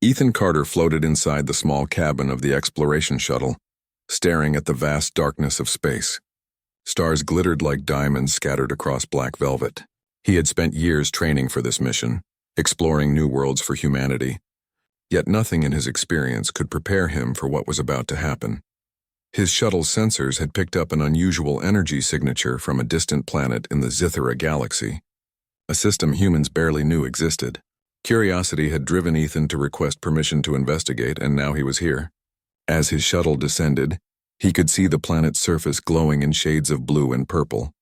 Ethan Carter floated inside the small cabin of the exploration shuttle, staring at the vast darkness of space. Stars glittered like diamonds scattered across black velvet. He had spent years training for this mission, exploring new worlds for humanity. Yet nothing in his experience could prepare him for what was about to happen. His shuttle's sensors had picked up an unusual energy signature from a distant planet in the Zithera galaxy, a system humans barely knew existed. Curiosity had driven Ethan to request permission to investigate, and now he was here. As his shuttle descended, he could see the planet's surface glowing in shades of blue and purple.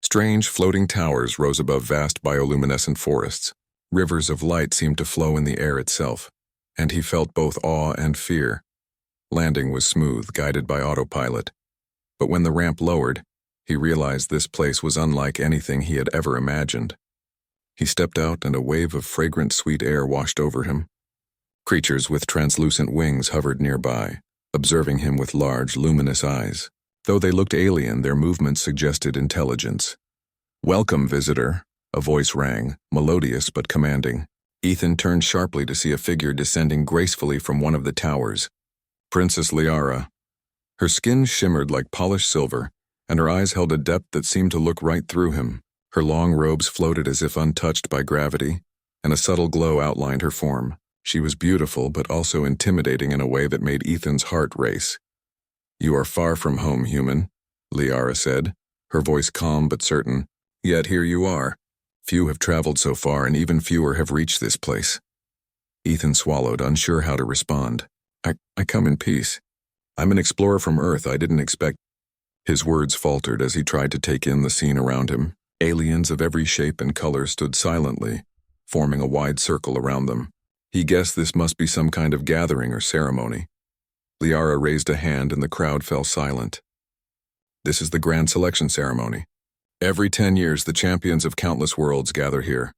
Strange floating towers rose above vast bioluminescent forests. Rivers of light seemed to flow in the air itself, and he felt both awe and fear. Landing was smooth, guided by autopilot. But when the ramp lowered, he realized this place was unlike anything he had ever imagined. He stepped out, and a wave of fragrant, sweet air washed over him. Creatures with translucent wings hovered nearby, observing him with large, luminous eyes. Though they looked alien, their movements suggested intelligence. "Welcome, visitor," a voice rang, melodious but commanding. Ethan turned sharply to see a figure descending gracefully from one of the towers. Princess Liara. Her skin shimmered like polished silver, and her eyes held a depth that seemed to look right through him. Her long robes floated as if untouched by gravity, and a subtle glow outlined her form. She was beautiful, but also intimidating in a way that made Ethan's heart race. "You are far from home, human," Liara said, her voice calm but certain. "Yet here you are. Few have traveled so far, and even fewer have reached this place." Ethan swallowed, unsure how to respond. I come in peace. I'm an explorer from Earth. I didn't expect—" His words faltered as he tried to take in the scene around him. Aliens of every shape and color stood silently, forming a wide circle around them. He guessed this must be some kind of gathering or ceremony. Liara raised a hand and the crowd fell silent. "This is the grand selection ceremony. Every 10 years, the champions of countless worlds gather here.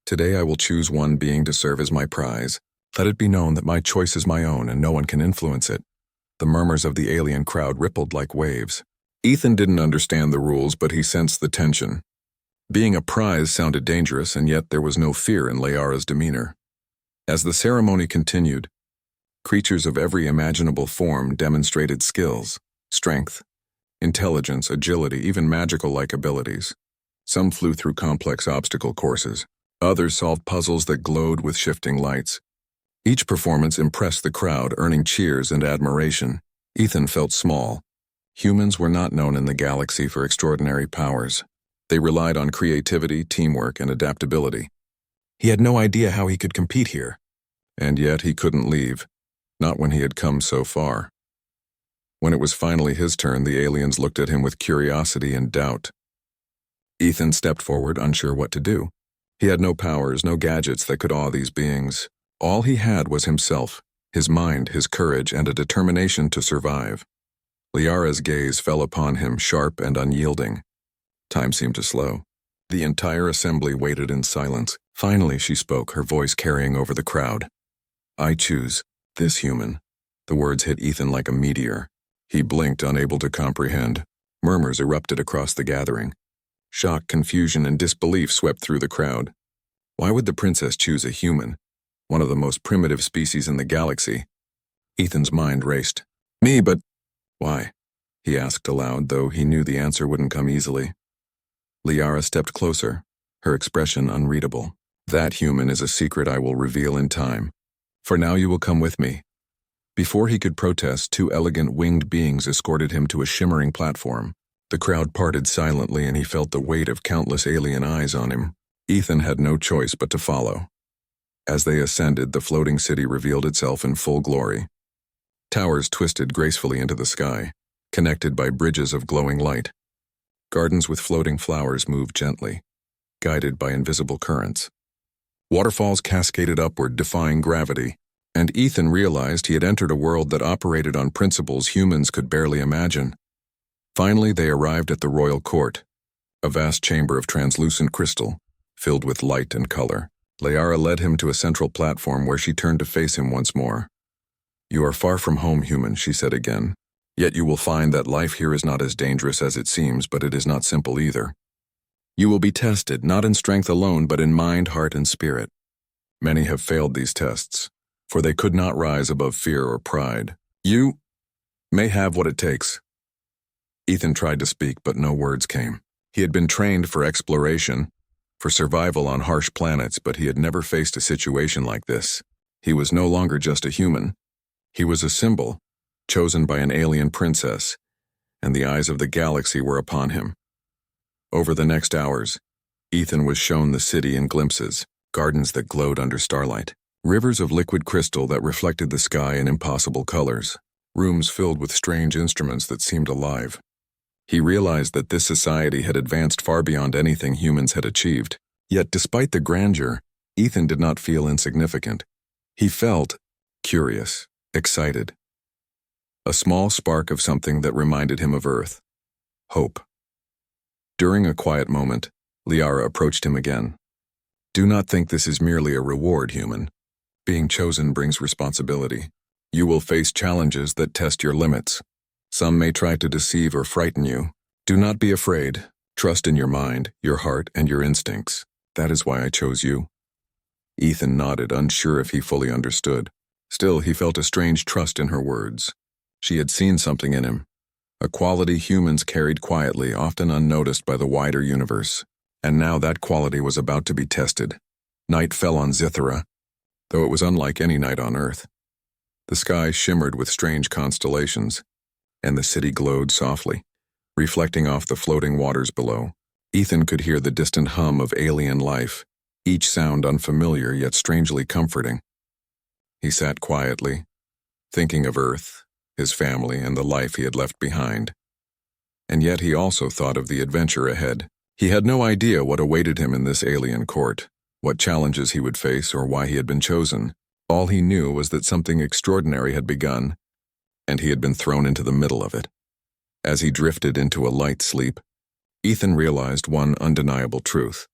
Today I will choose one being to serve as my prize. Let it be known that my choice is my own and no one can influence it." The murmurs of the alien crowd rippled like waves. Ethan didn't understand the rules, but he sensed the tension. Being a prize sounded dangerous, and yet there was no fear in Liara's demeanor. As the ceremony continued, creatures of every imaginable form demonstrated skills, strength, intelligence, agility, even magical-like abilities. Some flew through complex obstacle courses. Others solved puzzles that glowed with shifting lights. Each performance impressed the crowd, earning cheers and admiration. Ethan felt small. Humans were not known in the galaxy for extraordinary powers. They relied on creativity, teamwork, and adaptability. He had no idea how he could compete here. And yet he couldn't leave, not when he had come so far. When it was finally his turn, the aliens looked at him with curiosity and doubt. Ethan stepped forward, unsure what to do. He had no powers, no gadgets that could awe these beings. All he had was himself, his mind, his courage, and a determination to survive. Liara's gaze fell upon him, sharp and unyielding. Time seemed to slow. The entire assembly waited in silence. Finally she spoke, her voice carrying over the crowd. "I choose this human." The words hit Ethan like a meteor. He blinked, unable to comprehend. Murmurs erupted across the gathering. Shock, confusion, and disbelief swept through the crowd. Why would the princess choose a human, one of the most primitive species in the galaxy? Ethan's mind raced. "Me, but why?" he asked aloud, though he knew the answer wouldn't come easily. Liara stepped closer, her expression unreadable. "That human is a secret I will reveal in time. For now you will come with me." Before he could protest, 2 elegant winged beings escorted him to a shimmering platform. The crowd parted silently, and he felt the weight of countless alien eyes on him. Ethan had no choice but to follow. As they ascended, the floating city revealed itself in full glory. Towers twisted gracefully into the sky, connected by bridges of glowing light. Gardens with floating flowers moved gently, guided by invisible currents. Waterfalls cascaded upward, defying gravity, and Ethan realized he had entered a world that operated on principles humans could barely imagine. Finally, they arrived at the royal court, a vast chamber of translucent crystal, filled with light and color. Liara led him to a central platform where she turned to face him once more. "You are far from home, human," she said again. "Yet you will find that life here is not as dangerous as it seems, but it is not simple either. You will be tested, not in strength alone, but in mind, heart, and spirit. Many have failed these tests, for they could not rise above fear or pride. You may have what it takes. Ethan tried to speak, but no words came. He had been trained for exploration, for survival on harsh planets, but he had never faced a situation like this. He was no longer just a human. He was a symbol, chosen by an alien princess, and the eyes of the galaxy were upon him. Over the next hours, Ethan was shown the city in glimpses, gardens that glowed under starlight, rivers of liquid crystal that reflected the sky in impossible colors, rooms filled with strange instruments that seemed alive. He realized that this society had advanced far beyond anything humans had achieved. Yet despite the grandeur, Ethan did not feel insignificant. He felt curious, excited. A small spark of something that reminded him of Earth. Hope. During a quiet moment, Liara approached him again. Do not think this is merely a reward, human. Being chosen brings responsibility. You will face challenges that test your limits. Some may try to deceive or frighten you. Do not be afraid. Trust in your mind, your heart, and your instincts. That is why I chose you. Ethan nodded, unsure if he fully understood. Still, he felt a strange trust in her words. She had seen something in him, a quality humans carried quietly, often unnoticed by the wider universe. And now that quality was about to be tested. Night fell on Zithera, though it was unlike any night on Earth. The sky shimmered with strange constellations, and the city glowed softly, reflecting off the floating waters below. Ethan could hear the distant hum of alien life, each sound unfamiliar yet strangely comforting. He sat quietly, thinking of Earth, his family, and the life he had left behind. And yet he also thought of the adventure ahead. He had no idea what awaited him in this alien court, what challenges he would face, or why he had been chosen. All he knew was that something extraordinary had begun, and he had been thrown into the middle of it. As he drifted into a light sleep, Ethan realized one undeniable truth.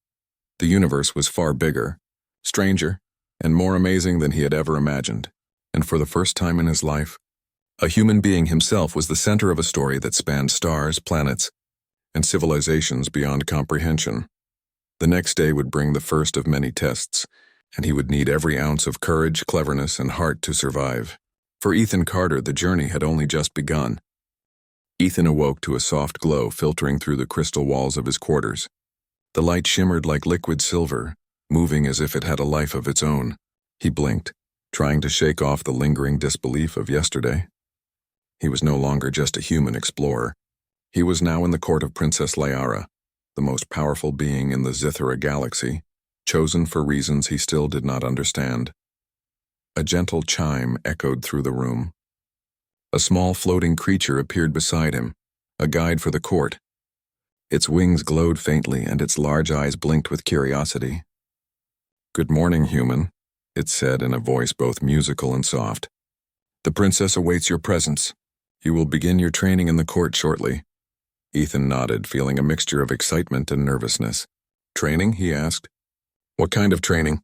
The universe was far bigger, stranger, and more amazing than he had ever imagined. And for the first time in his life, a human being himself was the center of a story that spanned stars, planets, and civilizations beyond comprehension. The next day would bring the first of many tests, and he would need every ounce of courage, cleverness, and heart to survive. For Ethan Carter, the journey had only just begun. Ethan awoke to a soft glow filtering through the crystal walls of his quarters. The light shimmered like liquid silver, moving as if it had a life of its own. He blinked, trying to shake off the lingering disbelief of yesterday. He was no longer just a human explorer. He was now in the court of Princess Liara, the most powerful being in the Zithera galaxy, chosen for reasons he still did not understand. A gentle chime echoed through the room. A small floating creature appeared beside him, a guide for the court. Its wings glowed faintly and its large eyes blinked with curiosity. "Good morning, human," it said in a voice both musical and soft. "The princess awaits your presence. You will begin your training in the court shortly." Ethan nodded, feeling a mixture of excitement and nervousness. "Training?" he asked. "What kind of training?"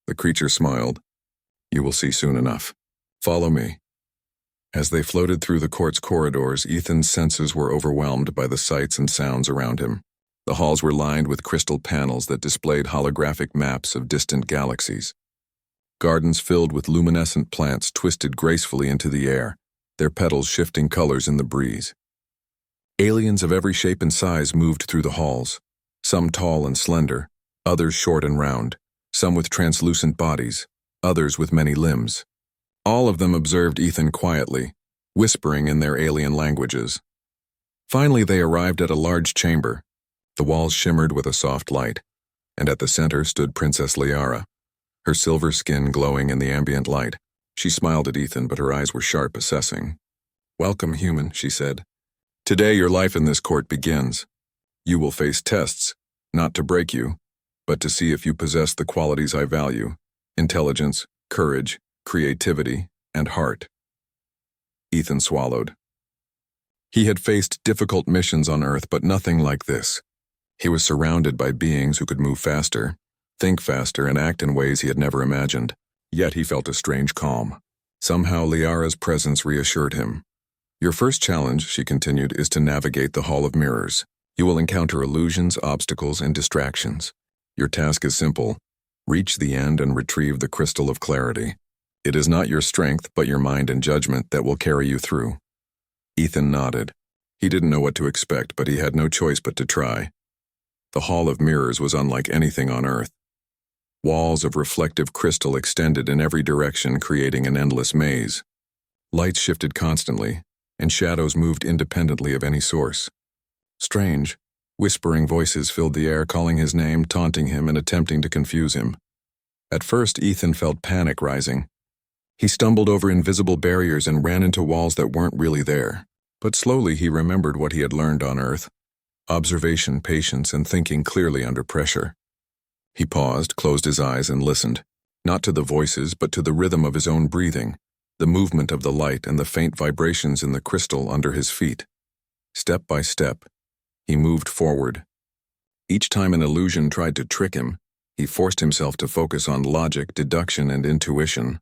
The creature smiled. "You will see soon enough. Follow me." As they floated through the court's corridors, Ethan's senses were overwhelmed by the sights and sounds around him. The halls were lined with crystal panels that displayed holographic maps of distant galaxies. Gardens filled with luminescent plants twisted gracefully into the air, their petals shifting colors in the breeze. Aliens of every shape and size moved through the halls, some tall and slender, others short and round, some with translucent bodies, others with many limbs. All of them observed Ethan quietly, whispering in their alien languages. Finally, they arrived at a large chamber. The walls shimmered with a soft light, and at the center stood Princess Liara, her silver skin glowing in the ambient light. She smiled at Ethan, but her eyes were sharp, assessing. "Welcome, human," she said. "Today your life in this court begins. You will face tests, not to break you, but to see if you possess the qualities I value: intelligence, courage, creativity, and heart." Ethan swallowed. He had faced difficult missions on Earth, but nothing like this. He was surrounded by beings who could move faster, think faster, and act in ways he had never imagined. Yet he felt a strange calm. Somehow Liara's presence reassured him. "Your first challenge," she continued, "is to navigate the Hall of Mirrors. You will encounter illusions, obstacles, and distractions. Your task is simple: reach the end and retrieve the crystal of clarity. It is not your strength, but your mind and judgment that will carry you through. Ethan nodded. He didn't know what to expect, but he had no choice but to try. The Hall of Mirrors was unlike anything on Earth. Walls of reflective crystal extended in every direction, creating an endless maze. Lights shifted constantly, and shadows moved independently of any source. Strange, whispering voices filled the air, calling his name, taunting him, and attempting to confuse him. At first, Ethan felt panic rising. He stumbled over invisible barriers and ran into walls that weren't really there. But slowly he remembered what he had learned on Earth: observation, patience, and thinking clearly under pressure. He paused, closed his eyes, and listened, not to the voices, but to the rhythm of his own breathing, the movement of the light, and the faint vibrations in the crystal under his feet. Step by step, he moved forward. Each time an illusion tried to trick him, he forced himself to focus on logic, deduction, and intuition.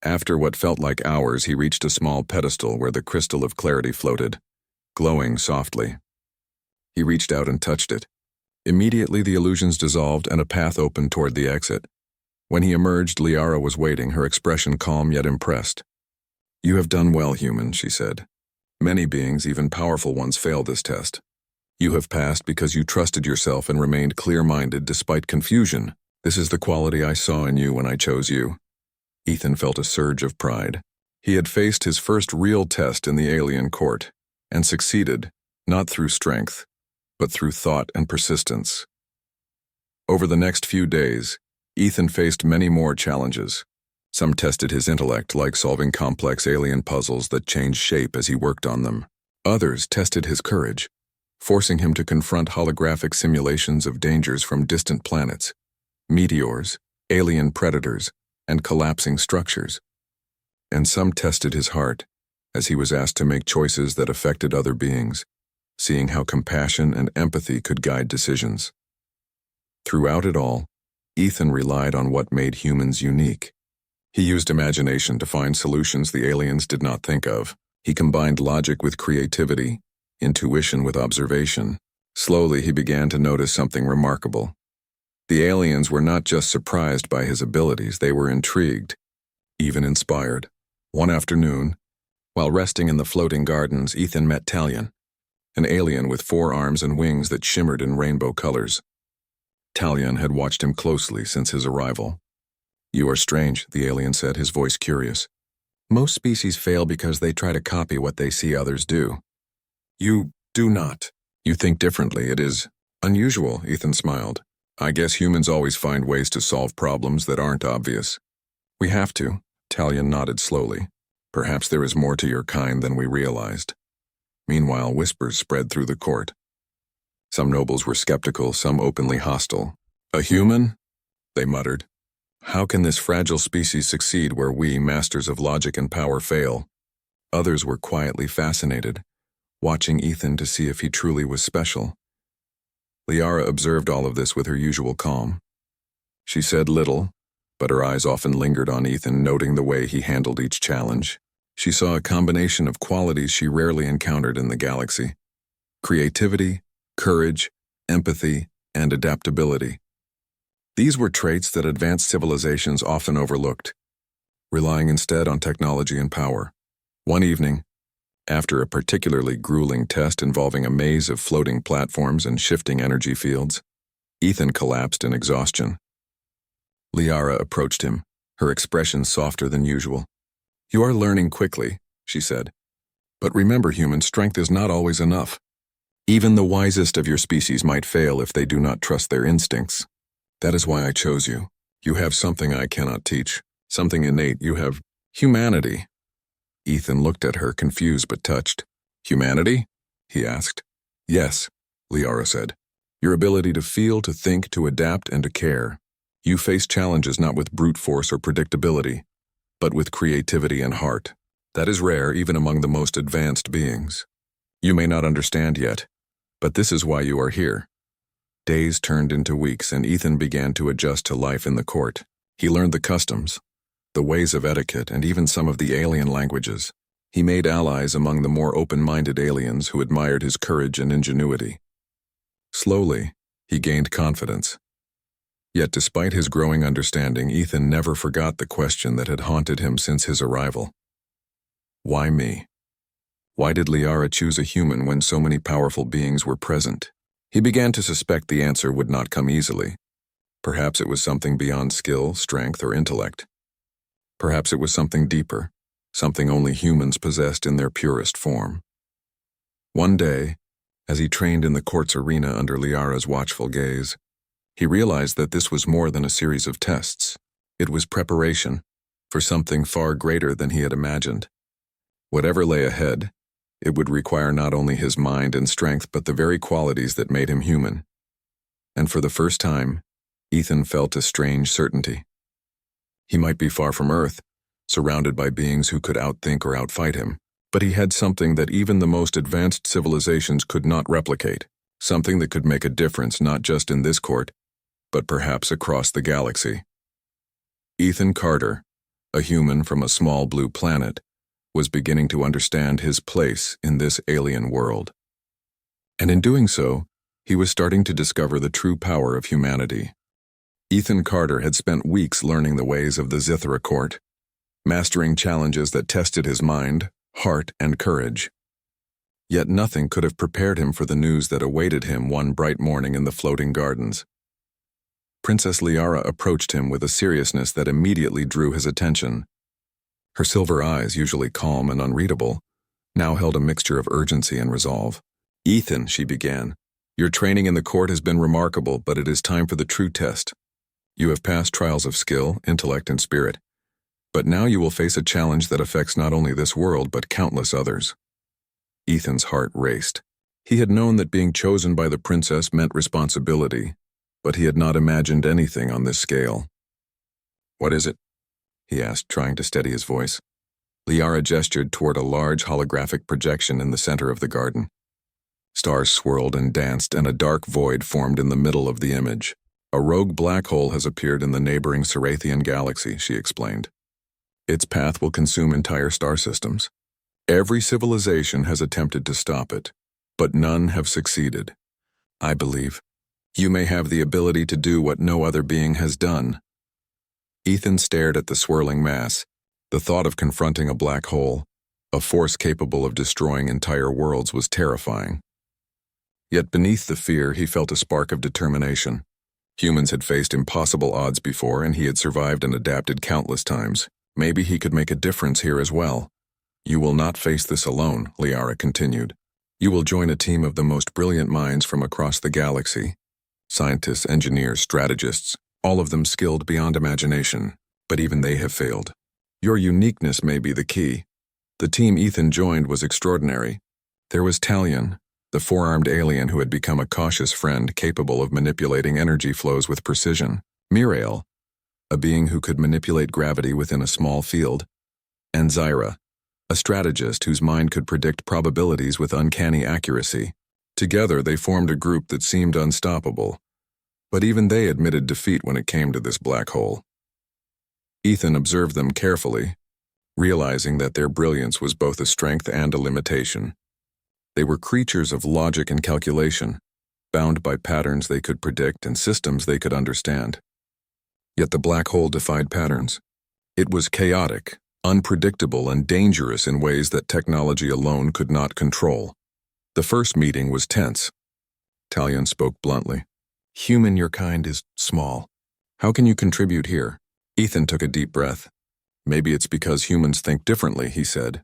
After what felt like hours, he reached a small pedestal where the crystal of clarity floated, glowing softly. He reached out and touched it. Immediately the illusions dissolved and a path opened toward the exit. When he emerged, Liara was waiting, her expression calm yet impressed. "You have done well, human," she said. "Many beings, even powerful ones, fail this test. You have passed because you trusted yourself and remained clear-minded despite confusion. This is the quality I saw in you when I chose you." Ethan felt a surge of pride. He had faced his first real test in the alien court, and succeeded, not through strength, but through thought and persistence. Over the next few days, Ethan faced many more challenges. Some tested his intellect, like solving complex alien puzzles that changed shape as he worked on them. Others tested his courage, forcing him to confront holographic simulations of dangers from distant planets, meteors, alien predators, and collapsing structures. And some tested his heart, as he was asked to make choices that affected other beings, seeing how compassion and empathy could guide decisions. Throughout it all, Ethan relied on what made humans unique. He used imagination to find solutions the aliens did not think of. He combined logic with creativity, intuition with observation. Slowly, he began to notice something remarkable. The aliens were not just surprised by his abilities, they were intrigued, even inspired. One afternoon, while resting in the floating gardens, Ethan met Talion, an alien with 4 arms and wings that shimmered in rainbow colors. Talion had watched him closely since his arrival. "You are strange," the alien said, his voice curious. "Most species fail because they try to copy what they see others do. You do not. You think differently. It is unusual," Ethan smiled. "I guess humans always find ways to solve problems that aren't obvious." "We have to," Talion nodded slowly. "Perhaps there is more to your kind than we realized." Meanwhile, whispers spread through the court. Some nobles were skeptical, some openly hostile. "A human?" they muttered. "How can this fragile species succeed where we, masters of logic and power, fail?" Others were quietly fascinated, watching Ethan to see if he truly was special. Liara observed all of this with her usual calm. She said little, but her eyes often lingered on Ethan, noting the way he handled each challenge. She saw a combination of qualities she rarely encountered in the galaxy: creativity, courage, empathy, and adaptability. These were traits that advanced civilizations often overlooked, relying instead on technology and power. One evening, after a particularly grueling test involving a maze of floating platforms and shifting energy fields, Ethan collapsed in exhaustion. Liara approached him, her expression softer than usual. "You are learning quickly," she said. "But remember, human, strength is not always enough. Even the wisest of your species might fail if they do not trust their instincts. That is why I chose you. You have something I cannot teach, something innate. You have humanity." Ethan looked at her, confused but touched. "Humanity?" he asked. "Yes," Liara said. "Your ability to feel, to think, to adapt, and to care. You face challenges not with brute force or predictability, but with creativity and heart. That is rare even among the most advanced beings. You may not understand yet, but this is why you are here." Days turned into weeks, and Ethan began to adjust to life in the court. He learned the customs, the ways of etiquette, and even some of the alien languages. He made allies among the more open-minded aliens who admired his courage and ingenuity. Slowly, he gained confidence. Yet despite his growing understanding, Ethan never forgot the question that had haunted him since his arrival. Why me? Why did Liara choose a human when so many powerful beings were present? He began to suspect the answer would not come easily. Perhaps it was something beyond skill, strength, or intellect. Perhaps it was something deeper, something only humans possessed in their purest form. One day, as he trained in the court's arena under Liara's watchful gaze, he realized that this was more than a series of tests. It was preparation for something far greater than he had imagined. Whatever lay ahead, it would require not only his mind and strength but the very qualities that made him human. And for the first time, Ethan felt a strange certainty. He might be far from Earth, surrounded by beings who could outthink or outfight him, but he had something that even the most advanced civilizations could not replicate, something that could make a difference not just in this court, but perhaps across the galaxy. Ethan Carter, a human from a small blue planet, was beginning to understand his place in this alien world. And in doing so, he was starting to discover the true power of humanity. Ethan Carter had spent weeks learning the ways of the Zithra court, mastering challenges that tested his mind, heart, and courage. Yet nothing could have prepared him for the news that awaited him one bright morning in the floating gardens. Princess Liara approached him with a seriousness that immediately drew his attention. Her silver eyes, usually calm and unreadable, now held a mixture of urgency and resolve. "Ethan," she began, "your training in the court has been remarkable, but it is time for the true test. You have passed trials of skill, intellect, and spirit. But now you will face a challenge that affects not only this world, but countless others." Ethan's heart raced. He had known that being chosen by the princess meant responsibility, but he had not imagined anything on this scale. "What is it?" he asked, trying to steady his voice. Liara gestured toward a large holographic projection in the center of the garden. Stars swirled and danced, and a dark void formed in the middle of the image. "A rogue black hole has appeared in the neighboring Cerathian galaxy," she explained. "Its path will consume entire star systems. Every civilization has attempted to stop it, but none have succeeded. I believe you may have the ability to do what no other being has done." Ethan stared at the swirling mass. The thought of confronting a black hole, a force capable of destroying entire worlds, was terrifying. Yet beneath the fear, he felt a spark of determination. Humans had faced impossible odds before, and he had survived and adapted countless times. Maybe he could make a difference here as well. "You will not face this alone," Liara continued. "You will join a team of the most brilliant minds from across the galaxy. Scientists, engineers, strategists, all of them skilled beyond imagination, but even they have failed. Your uniqueness may be the key." The team Ethan joined was extraordinary. There was Talion, the four-armed alien who had become a cautious friend capable of manipulating energy flows with precision. Mirael, a being who could manipulate gravity within a small field. And Zyra, a strategist whose mind could predict probabilities with uncanny accuracy. Together, they formed a group that seemed unstoppable. But even they admitted defeat when it came to this black hole. Ethan observed them carefully, realizing that their brilliance was both a strength and a limitation. They were creatures of logic and calculation, bound by patterns they could predict and systems they could understand. Yet the black hole defied patterns. It was chaotic, unpredictable, and dangerous in ways that technology alone could not control. The first meeting was tense. Talion spoke bluntly. "Human, your kind is small. How can you contribute here?" Ethan took a deep breath. "Maybe it's because humans think differently," he said.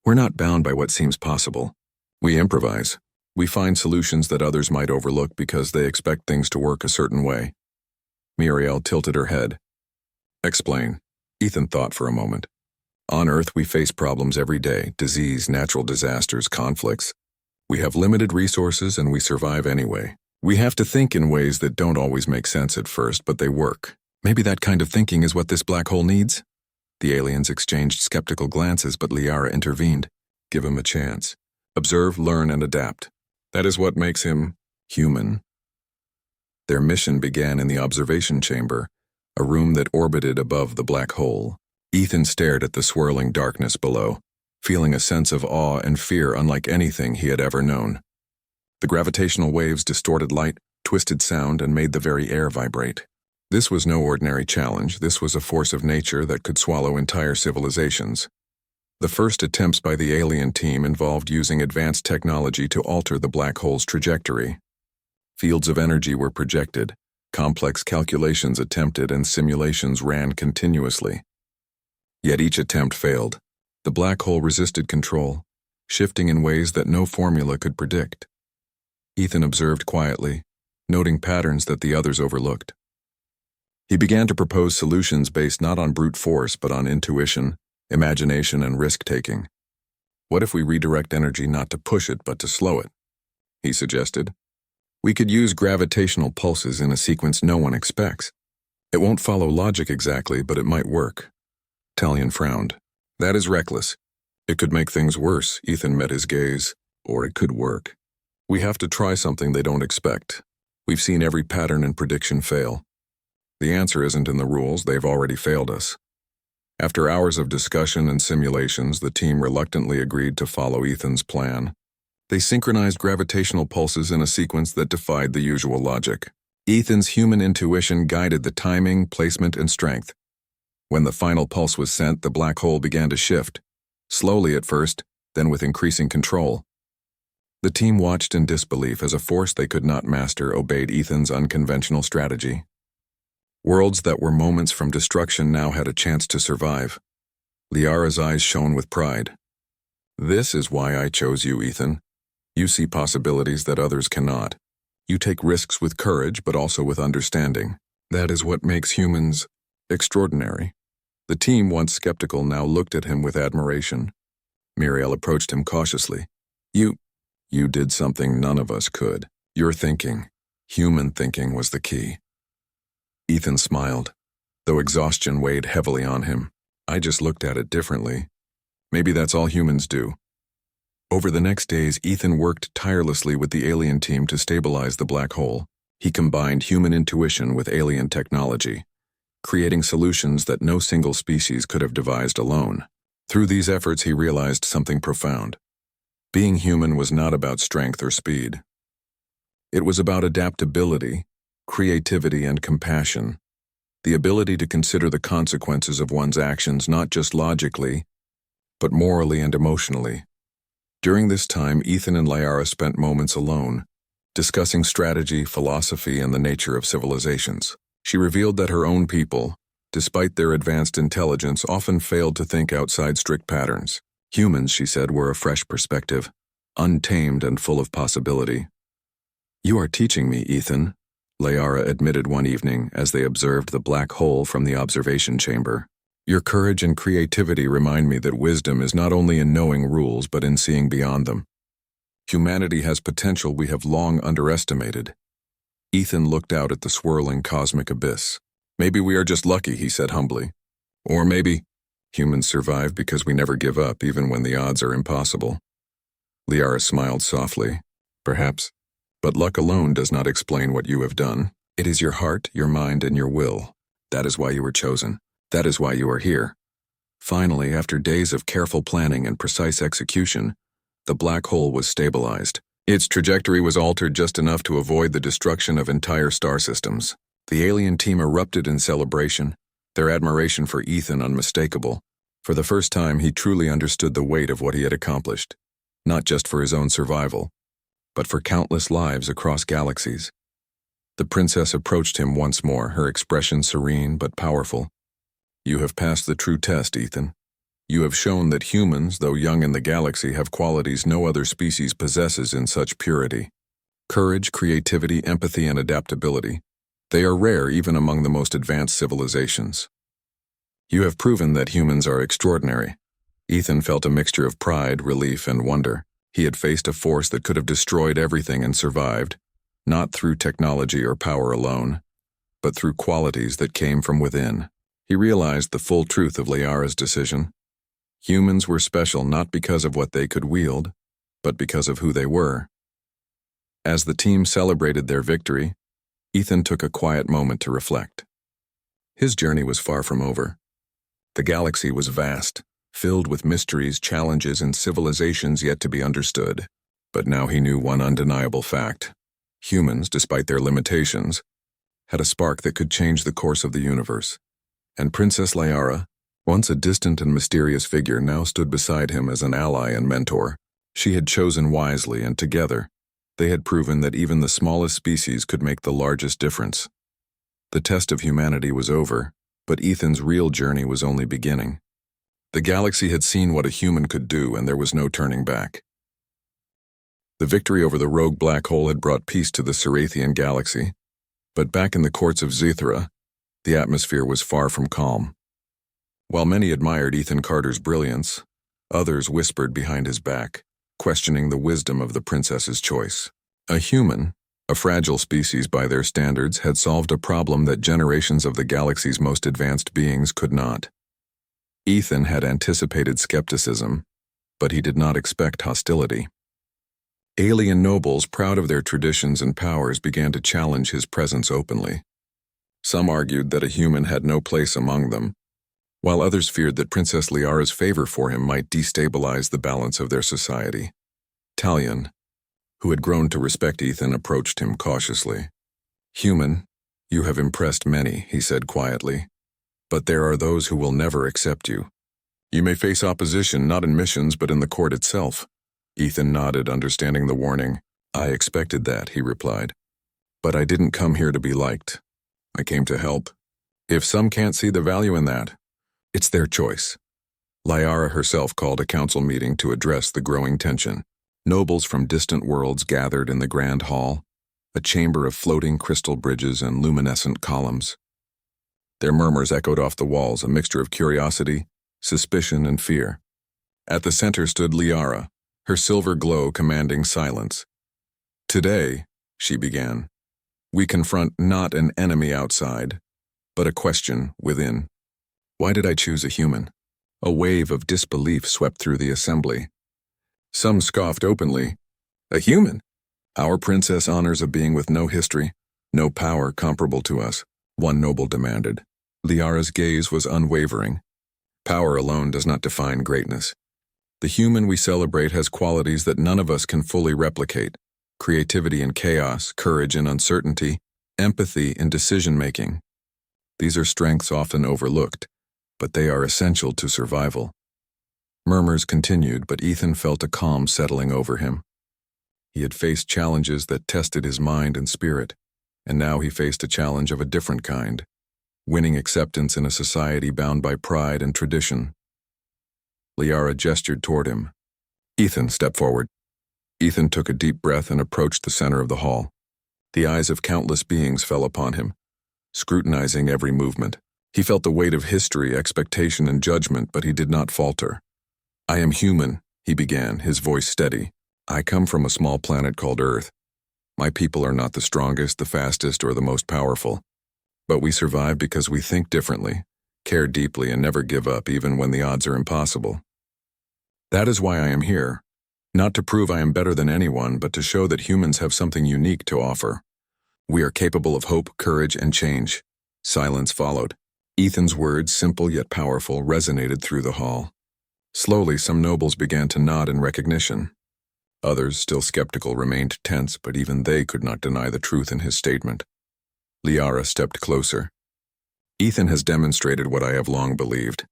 "We're not bound by what seems possible. We improvise. We find solutions that others might overlook because they expect things to work a certain way." Muriel tilted her head. "Explain." Ethan thought for a moment. "On Earth, we face problems every day: disease, natural disasters, conflicts. We have limited resources and we survive anyway. We have to think in ways that don't always make sense at first, but they work. Maybe that kind of thinking is what this black hole needs?" The aliens exchanged skeptical glances, but Liara intervened. "Give him a chance. Observe, learn, and adapt. That is what makes him human." Their mission began in the observation chamber, a room that orbited above the black hole. Ethan stared at the swirling darkness below, feeling a sense of awe and fear unlike anything he had ever known. The gravitational waves distorted light, twisted sound, and made the very air vibrate. This was no ordinary challenge. This was a force of nature that could swallow entire civilizations. The first attempts by the alien team involved using advanced technology to alter the black hole's trajectory. Fields of energy were projected, complex calculations attempted, and simulations ran continuously. Yet each attempt failed. The black hole resisted control, shifting in ways that no formula could predict. Ethan observed quietly, noting patterns that the others overlooked. He began to propose solutions based not on brute force but on intuition, imagination, and risk-taking. What if we redirect energy not to push it but to slow it? He suggested. We could use gravitational pulses in a sequence no one expects. It won't follow logic exactly, but it might work. Talion frowned. That is reckless. It could make things worse. Ethan met his gaze. Or it could work. We have to try something they don't expect. We've seen every pattern and prediction fail. The answer isn't in the rules. They've already failed us. After hours of discussion and simulations, the team reluctantly agreed to follow Ethan's plan. They synchronized gravitational pulses in a sequence that defied the usual logic. Ethan's human intuition guided the timing, placement, and strength. When the final pulse was sent, the black hole began to shift, slowly at first, then with increasing control. The team watched in disbelief as a force they could not master obeyed Ethan's unconventional strategy. Worlds that were moments from destruction now had a chance to survive. Liara's eyes shone with pride. This is why I chose you, Ethan. You see possibilities that others cannot. You take risks with courage, but also with understanding. That is what makes humans extraordinary. The team, once skeptical, now looked at him with admiration. Muriel approached him cautiously. You did something none of us could. Your thinking, human thinking, was the key. Ethan smiled, though exhaustion weighed heavily on him. I just looked at it differently. Maybe that's all humans do. Over the next days, Ethan worked tirelessly with the alien team to stabilize the black hole. He combined human intuition with alien technology, creating solutions that no single species could have devised alone. Through these efforts, he realized something profound. Being human was not about strength or speed. It was about adaptability, creativity, and compassion. The ability to consider the consequences of one's actions not just logically, but morally and emotionally. During this time, Ethan and Liara spent moments alone, discussing strategy, philosophy, and the nature of civilizations. She revealed that her own people, despite their advanced intelligence, often failed to think outside strict patterns. Humans, she said, were a fresh perspective, untamed and full of possibility. You are teaching me, Ethan, Liara admitted one evening as they observed the black hole from the observation chamber. Your courage and creativity remind me that wisdom is not only in knowing rules but in seeing beyond them. Humanity has potential we have long underestimated. Ethan looked out at the swirling cosmic abyss. Maybe we are just lucky, he said humbly. Or maybe humans survive because we never give up even when the odds are impossible. Liara smiled softly. Perhaps. But luck alone does not explain what you have done. It is your heart, your mind, and your will. That is why you were chosen. That is why you are here. Finally, after days of careful planning and precise execution, the black hole was stabilized. Its trajectory was altered just enough to avoid the destruction of entire star systems. The alien team erupted in celebration, their admiration for Ethan unmistakable. For the first time, he truly understood the weight of what he had accomplished, not just for his own survival, but for countless lives across galaxies. The princess approached him once more, her expression serene but powerful. You have passed the true test, Ethan. You have shown that humans, though young in the galaxy, have qualities no other species possesses in such purity. Courage, creativity, empathy, and adaptability. They are rare even among the most advanced civilizations. You have proven that humans are extraordinary. Ethan felt a mixture of pride, relief, and wonder. He had faced a force that could have destroyed everything and survived, not through technology or power alone, but through qualities that came from within. He realized the full truth of Liara's decision. Humans were special not because of what they could wield, but because of who they were. As the team celebrated their victory, Ethan took a quiet moment to reflect. His journey was far from over. The galaxy was vast, filled with mysteries, challenges, and civilizations yet to be understood. But now he knew one undeniable fact. Humans, despite their limitations, had a spark that could change the course of the universe. And Princess Liara, once a distant and mysterious figure, now stood beside him as an ally and mentor. She had chosen wisely, and together, they had proven that even the smallest species could make the largest difference. The test of humanity was over, but Ethan's real journey was only beginning. The galaxy had seen what a human could do, and there was no turning back. The victory over the rogue black hole had brought peace to the Cerathian galaxy, but back in the courts of Zithra, the atmosphere was far from calm. While many admired Ethan Carter's brilliance, others whispered behind his back, questioning the wisdom of the princess's choice. A human, a fragile species by their standards, had solved a problem that generations of the galaxy's most advanced beings could not. Ethan had anticipated skepticism, but he did not expect hostility. Alien nobles, proud of their traditions and powers, began to challenge his presence openly. Some argued that a human had no place among them, while others feared that Princess Liara's favor for him might destabilize the balance of their society. Talion, who had grown to respect Ethan, approached him cautiously. "Human, you have impressed many," he said quietly, "but there are those who will never accept you. You may face opposition not in missions but in the court itself." Ethan nodded, understanding the warning. "I expected that," he replied. "But I didn't come here to be liked. I came to help. If some can't see the value in that, it's their choice." Liara herself called a council meeting to address the growing tension. Nobles from distant worlds gathered in the grand hall, a chamber of floating crystal bridges and luminescent columns. Their murmurs echoed off the walls, a mixture of curiosity, suspicion, and fear. At the center stood Liara, her silver glow commanding silence. "Today," she began, "we confront not an enemy outside, but a question within. Why did I choose a human?" A wave of disbelief swept through the assembly. Some scoffed openly. "A human? Our princess honors a being with no history, no power comparable to us," one noble demanded. Liara's gaze was unwavering. "Power alone does not define greatness. The human we celebrate has qualities that none of us can fully replicate: creativity in chaos, courage in uncertainty, empathy in decision-making. These are strengths often overlooked, but they are essential to survival." Murmurs continued, but Ethan felt a calm settling over him. He had faced challenges that tested his mind and spirit, and now he faced a challenge of a different kind: winning acceptance in a society bound by pride and tradition. Liara gestured toward him. "Ethan, step forward." Ethan took a deep breath and approached the center of the hall. The eyes of countless beings fell upon him, scrutinizing every movement. He felt the weight of history, expectation, and judgment, but he did not falter. "I am human," he began, his voice steady. "I come from a small planet called Earth. My people are not the strongest, the fastest, or the most powerful. But we survive because we think differently, care deeply, and never give up even when the odds are impossible. That is why I am here, not to prove I am better than anyone, but to show that humans have something unique to offer. We are capable of hope, courage, and change." Silence followed. Ethan's words, simple yet powerful, resonated through the hall. Slowly, some nobles began to nod in recognition. Others, still skeptical, remained tense, but even they could not deny the truth in his statement. Liara stepped closer. "Ethan has demonstrated what I have long believed.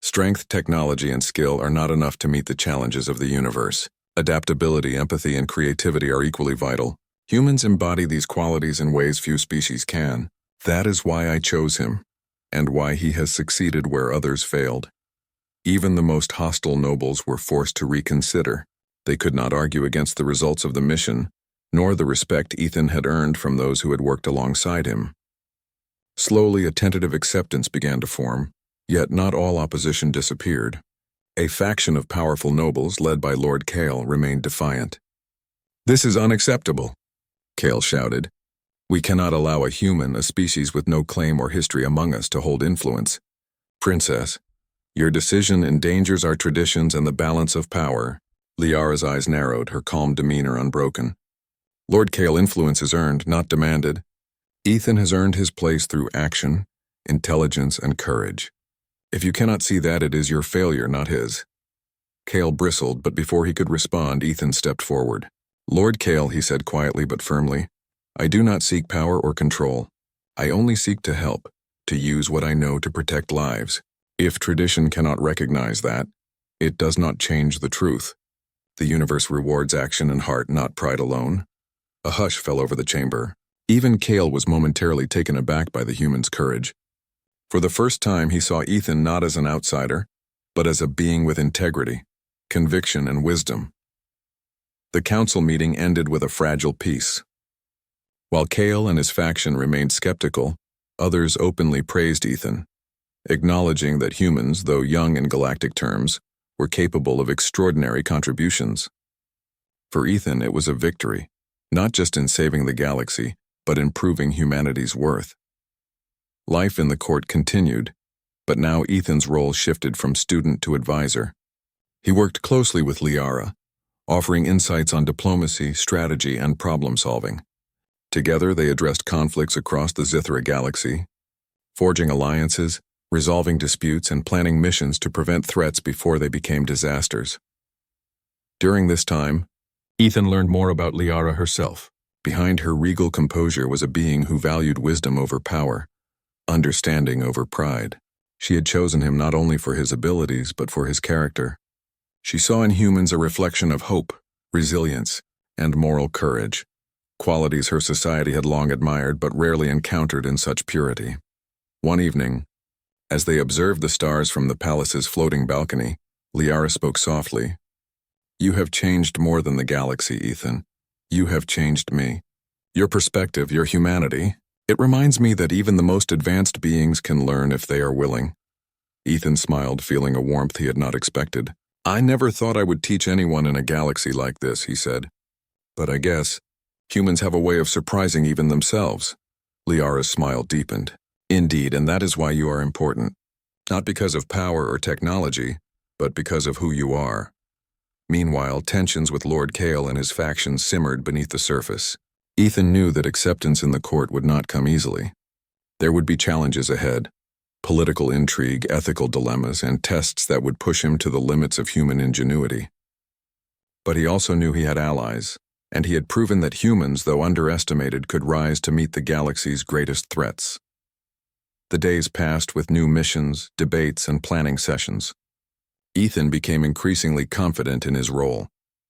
Strength, technology, and skill are not enough to meet the challenges of the universe. Adaptability, empathy, and creativity are equally vital. Humans embody these qualities in ways few species can. That is why I chose him, and why he has succeeded where others failed." Even the most hostile nobles were forced to reconsider. They could not argue against the results of the mission, nor the respect Ethan had earned from those who had worked alongside him. Slowly, a tentative acceptance began to form, yet not all opposition disappeared. A faction of powerful nobles, led by Lord Kale, remained defiant. "This is unacceptable," Kale shouted. "We cannot allow a human, a species with no claim or history among us, to hold influence. Princess, your decision endangers our traditions and the balance of power." Liara's eyes narrowed, her calm demeanor unbroken. "Lord Kale, influence is earned, not demanded. Ethan has earned his place through action, intelligence, and courage. If you cannot see that, it is your failure, not his." Kale bristled, but before he could respond, Ethan stepped forward. "Lord Kale," he said quietly but firmly, "I do not seek power or control. I only seek to help, to use what I know to protect lives. If tradition cannot recognize that, it does not change the truth. The universe rewards action and heart, not pride alone. A hush fell over the chamber. Even Kale was momentarily taken aback by the human's courage. For the first time, he saw Ethan not as an outsider, but as a being with integrity, conviction, and wisdom. The council meeting ended with a fragile peace. While Kale and his faction remained skeptical, others openly praised Ethan, acknowledging that humans, though young in galactic terms, were capable of extraordinary contributions. For Ethan, it was a victory, not just in saving the galaxy, but in proving humanity's worth. Life in the court continued, but now Ethan's role shifted from student to advisor. He worked closely with Liara, offering insights on diplomacy, strategy, and problem-solving. Together, they addressed conflicts across the Zithra galaxy, forging alliances, resolving disputes, and planning missions to prevent threats before they became disasters. During this time, Ethan learned more about Liara herself. Behind her regal composure was a being who valued wisdom over power, understanding over pride. She had chosen him not only for his abilities, but for his character. She saw in humans a reflection of hope, resilience, and moral courage, qualities her society had long admired but rarely encountered in such purity. One evening, as they observed the stars from the palace's floating balcony, Liara spoke softly. "You have changed more than the galaxy, Ethan. You have changed me. Your perspective, your humanity, it reminds me that even the most advanced beings can learn if they are willing." Ethan smiled, feeling a warmth he had not expected. "I never thought I would teach anyone in a galaxy like this," he said. "But I guess humans have a way of surprising even themselves." Liara's smile deepened. "Indeed, and that is why you are important. Not because of power or technology, but because of who you are." Meanwhile, tensions with Lord Kale and his faction simmered beneath the surface. Ethan knew that acceptance in the court would not come easily. There would be challenges ahead, political intrigue, ethical dilemmas, and tests that would push him to the limits of human ingenuity. But he also knew he had allies, and he had proven that humans, though underestimated, could rise to meet the galaxy's greatest threats. The days passed with new missions, debates, and planning sessions. Ethan became increasingly confident in his role,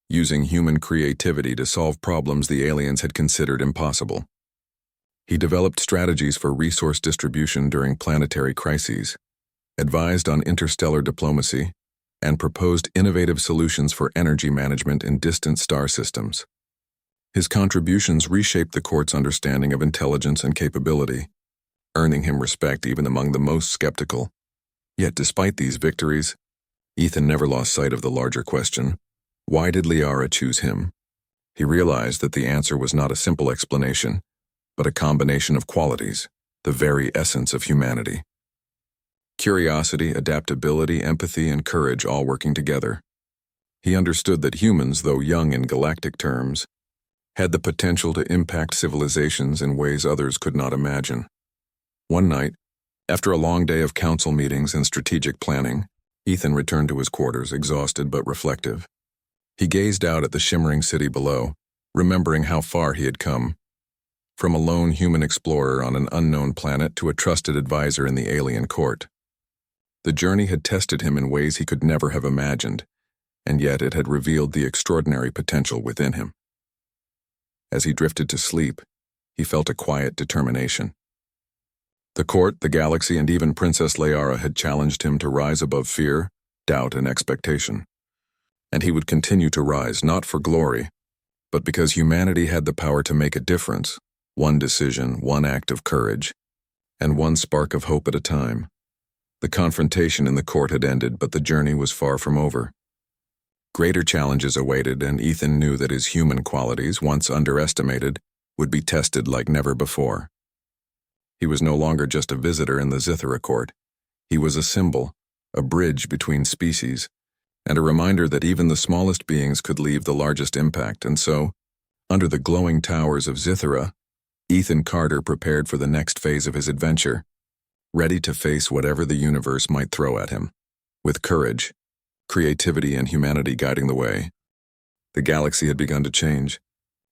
using human creativity to solve problems the aliens had considered impossible. He developed strategies for resource distribution during planetary crises, advised on interstellar diplomacy, and proposed innovative solutions for energy management in distant star systems. His contributions reshaped the court's understanding of intelligence and capability, earning him respect even among the most skeptical. Yet despite these victories, Ethan never lost sight of the larger question: why did Liara choose him? He realized that the answer was not a simple explanation, but a combination of qualities, the very essence of humanity. Curiosity, adaptability, empathy, and courage all working together. He understood that humans, though young in galactic terms, had the potential to impact civilizations in ways others could not imagine. One night, after a long day of council meetings and strategic planning, Ethan returned to his quarters, exhausted but reflective. He gazed out at the shimmering city below, remembering how far he had come. From a lone human explorer on an unknown planet to a trusted advisor in the alien court. The journey had tested him in ways he could never have imagined, and yet it had revealed the extraordinary potential within him. As he drifted to sleep, he felt a quiet determination. The court, the galaxy, and even Princess Liara had challenged him to rise above fear, doubt, and expectation. And he would continue to rise, not for glory, but because humanity had the power to make a difference, one decision, one act of courage, and one spark of hope at a time. The confrontation in the court had ended, but the journey was far from over. Greater challenges awaited, and Ethan knew that his human qualities, once underestimated, would be tested like never before. He was no longer just a visitor in the Zithra court. He was a symbol, a bridge between species, and a reminder that even the smallest beings could leave the largest impact. And so, under the glowing towers of Zithra, Ethan Carter prepared for the next phase of his adventure, ready to face whatever the universe might throw at him. With courage, creativity, and humanity guiding the way, the galaxy had begun to change.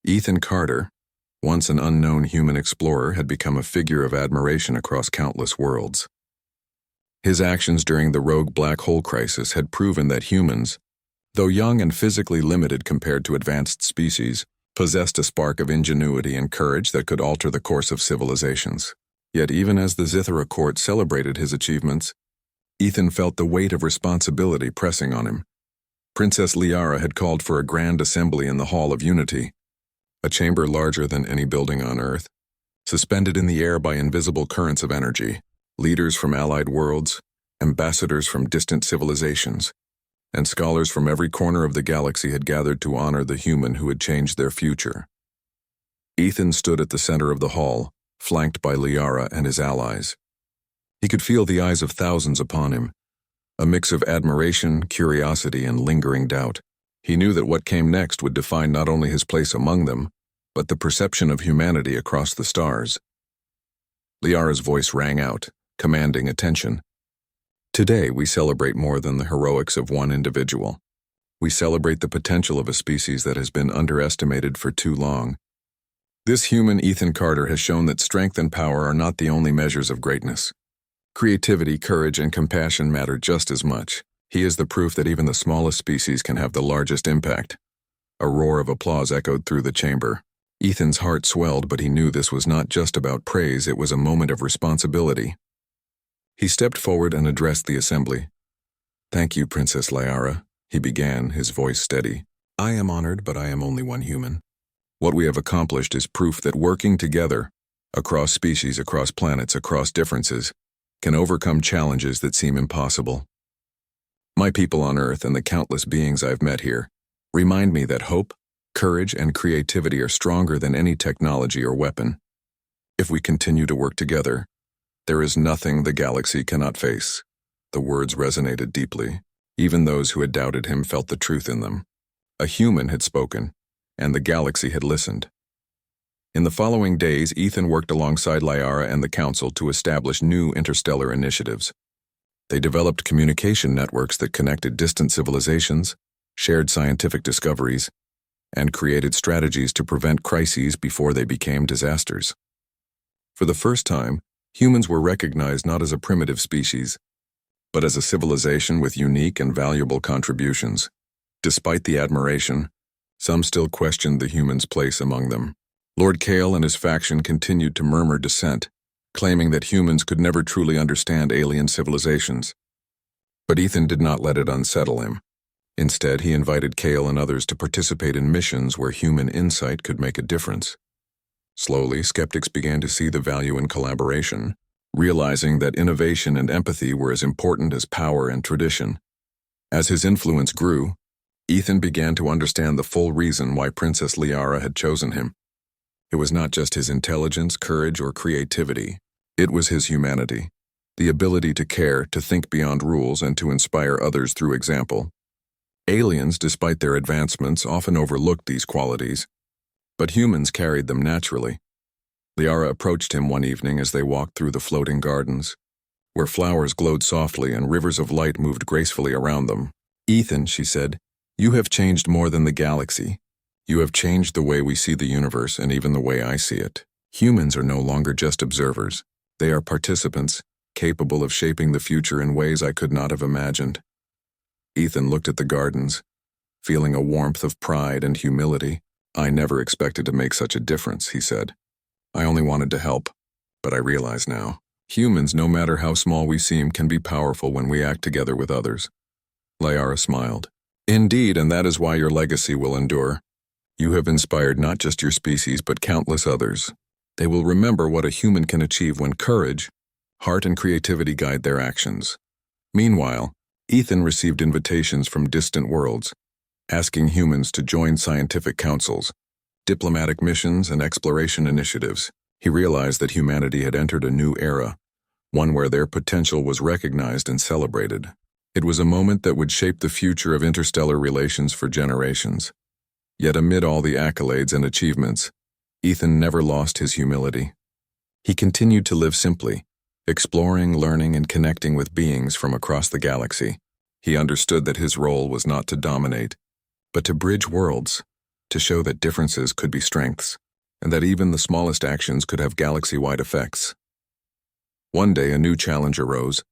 Ethan Carter, Once an unknown human explorer had become a figure of admiration across countless worlds. His actions during the rogue black hole crisis had proven that humans, though young and physically limited compared to advanced species, possessed a spark of ingenuity and courage that could alter the course of civilizations. Yet even as the Zithara court celebrated his achievements, Ethan felt the weight of responsibility pressing on him. Princess Liara had called for a grand assembly in the Hall of Unity, a chamber larger than any building on Earth, suspended in the air by invisible currents of energy. Leaders from allied worlds, ambassadors from distant civilizations, and scholars from every corner of the galaxy had gathered to honor the human who had changed their future. Ethan stood at the center of the hall, flanked by Liara and his allies. He could feel the eyes of thousands upon him, a mix of admiration, curiosity, and lingering doubt. He knew that what came next would define not only his place among them, but the perception of humanity across the stars. Liara's voice rang out, commanding attention. Today, we celebrate more than the heroics of one individual. We celebrate the potential of a species that has been underestimated for too long. This human, Ethan Carter, has shown that strength and power are not the only measures of greatness. Creativity, courage, and compassion matter just as much. He is the proof that even the smallest species can have the largest impact. A roar of applause echoed through the chamber. Ethan's heart swelled, but he knew this was not just about praise, it was a moment of responsibility. He stepped forward and addressed the assembly. "Thank you, Princess Liara," he began, his voice steady. "I am honored, but I am only one human. What we have accomplished is proof that working together, across species, across planets, across differences, can overcome challenges that seem impossible. My people on Earth and the countless beings I've met here remind me that hope, courage, and creativity are stronger than any technology or weapon. If we continue to work together, there is nothing the galaxy cannot face." The words resonated deeply. Even those who had doubted him felt the truth in them. A human had spoken, and the galaxy had listened. In the following days, Ethan worked alongside Liara and the Council to establish new interstellar initiatives. They developed communication networks that connected distant civilizations, shared scientific discoveries, and created strategies to prevent crises before they became disasters. For the first time, humans were recognized not as a primitive species, but as a civilization with unique and valuable contributions. Despite the admiration, some still questioned the humans' place among them. Lord Kale and his faction continued to murmur dissent, claiming that humans could never truly understand alien civilizations. But Ethan did not let it unsettle him. Instead, he invited Kale and others to participate in missions where human insight could make a difference. Slowly, skeptics began to see the value in collaboration, realizing that innovation and empathy were as important as power and tradition. As his influence grew, Ethan began to understand the full reason why Princess Liara had chosen him. It was not just his intelligence, courage, or creativity. It was his humanity, the ability to care, to think beyond rules, and to inspire others through example. Aliens, despite their advancements, often overlooked these qualities, but humans carried them naturally. Liara approached him one evening as they walked through the floating gardens, where flowers glowed softly and rivers of light moved gracefully around them. "Ethan," she said, "you have changed more than the galaxy. You have changed the way we see the universe and even the way I see it. Humans are no longer just observers. They are participants, capable of shaping the future in ways I could not have imagined." Ethan looked at the gardens, feeling a warmth of pride and humility. "I never expected to make such a difference," he said. "I only wanted to help, but I realize now. Humans, no matter how small we seem, can be powerful when we act together with others." Liara smiled. "Indeed, and that is why your legacy will endure. You have inspired not just your species, but countless others. They will remember what a human can achieve when courage, heart, and creativity guide their actions." Meanwhile, Ethan received invitations from distant worlds, asking humans to join scientific councils, diplomatic missions, and exploration initiatives. He realized that humanity had entered a new era, one where their potential was recognized and celebrated. It was a moment that would shape the future of interstellar relations for generations. Yet amid all the accolades and achievements, Ethan never lost his humility. He continued to live simply, exploring, learning, and connecting with beings from across the galaxy. He understood that his role was not to dominate, but to bridge worlds, to show that differences could be strengths. and that even the smallest actions could have galaxy-wide effects. One day, a new challenge arose.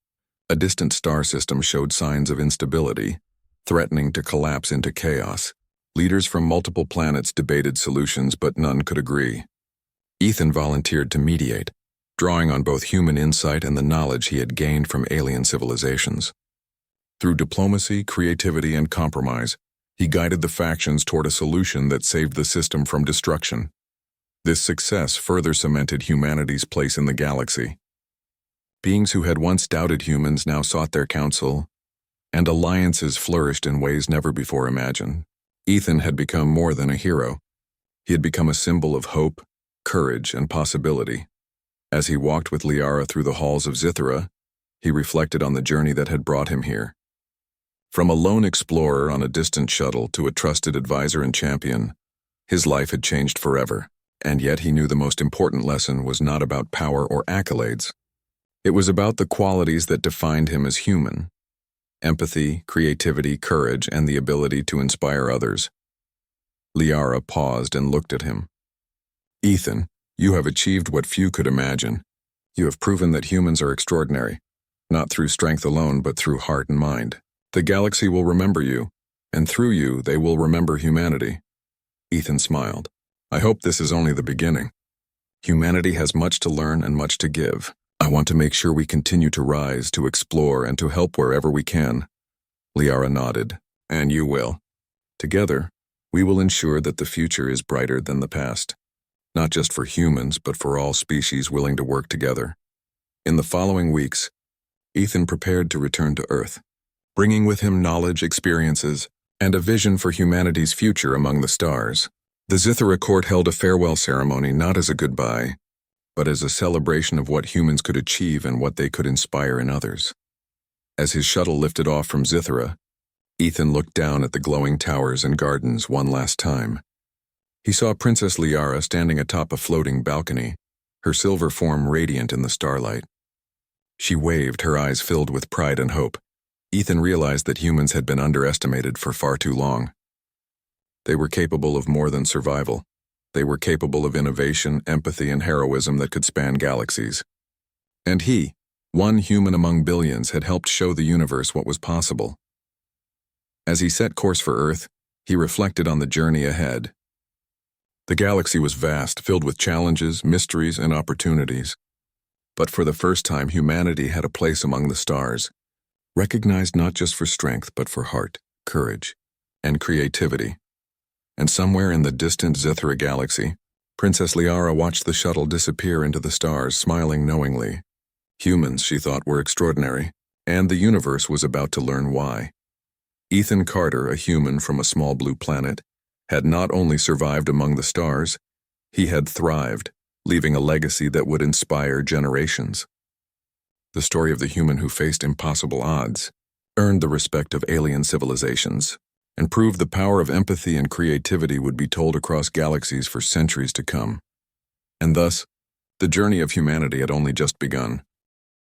A distant star system showed signs of instability, threatening to collapse into chaos. Leaders from multiple planets debated solutions, but none could agree. Ethan volunteered to mediate, drawing on both human insight and the knowledge he had gained from alien civilizations. Through diplomacy, creativity, and compromise, he guided the factions toward a solution that saved the system from destruction. This success further cemented humanity's place in the galaxy. Beings who had once doubted humans now sought their counsel, and alliances flourished in ways never before imagined. Ethan had become more than a hero. He had become a symbol of hope, courage, and possibility. As he walked with Liara through the halls of Zithera, he reflected on the journey that had brought him here. From a lone explorer on a distant shuttle to a trusted advisor and champion, his life had changed forever, and yet he knew the most important lesson was not about power or accolades. It was about the qualities that defined him as human: empathy, creativity, courage, and the ability to inspire others. Liara paused and looked at him. "Ethan, you have achieved what few could imagine. You have proven that humans are extraordinary, not through strength alone, but through heart and mind. The galaxy will remember you, and through you, they will remember humanity." Ethan smiled. "I hope this is only the beginning. Humanity has much to learn and much to give. I want to make sure we continue to rise, to explore, and to help wherever we can." Liara nodded. "And you will. Together, we will ensure that the future is brighter than the past, not just for humans, but for all species willing to work together." In the following weeks, Ethan prepared to return to Earth, bringing with him knowledge, experiences, and a vision for humanity's future among the stars. The Zithera court held a farewell ceremony not as a goodbye, but as a celebration of what humans could achieve and what they could inspire in others. As his shuttle lifted off from Zithera, Ethan looked down at the glowing towers and gardens one last time. He saw Princess Liara standing atop a floating balcony, her silver form radiant in the starlight. She waved, her eyes filled with pride and hope. Ethan realized that humans had been underestimated for far too long. They were capable of more than survival. They were capable of innovation, empathy, and heroism that could span galaxies. And he, one human among billions, had helped show the universe what was possible. As he set course for Earth, he reflected on the journey ahead. The galaxy was vast, filled with challenges, mysteries, and opportunities. But for the first time, humanity had a place among the stars, recognized not just for strength, but for heart, courage, and creativity. And somewhere in the distant Zithera galaxy, Princess Liara watched the shuttle disappear into the stars, smiling knowingly. Humans, she thought, were extraordinary, and the universe was about to learn why. Ethan Carter, a human from a small blue planet, had not only survived among the stars, he had thrived, leaving a legacy that would inspire generations. The story of the human who faced impossible odds, earned the respect of alien civilizations, and proved the power of empathy and creativity would be told across galaxies for centuries to come. And thus, the journey of humanity had only just begun.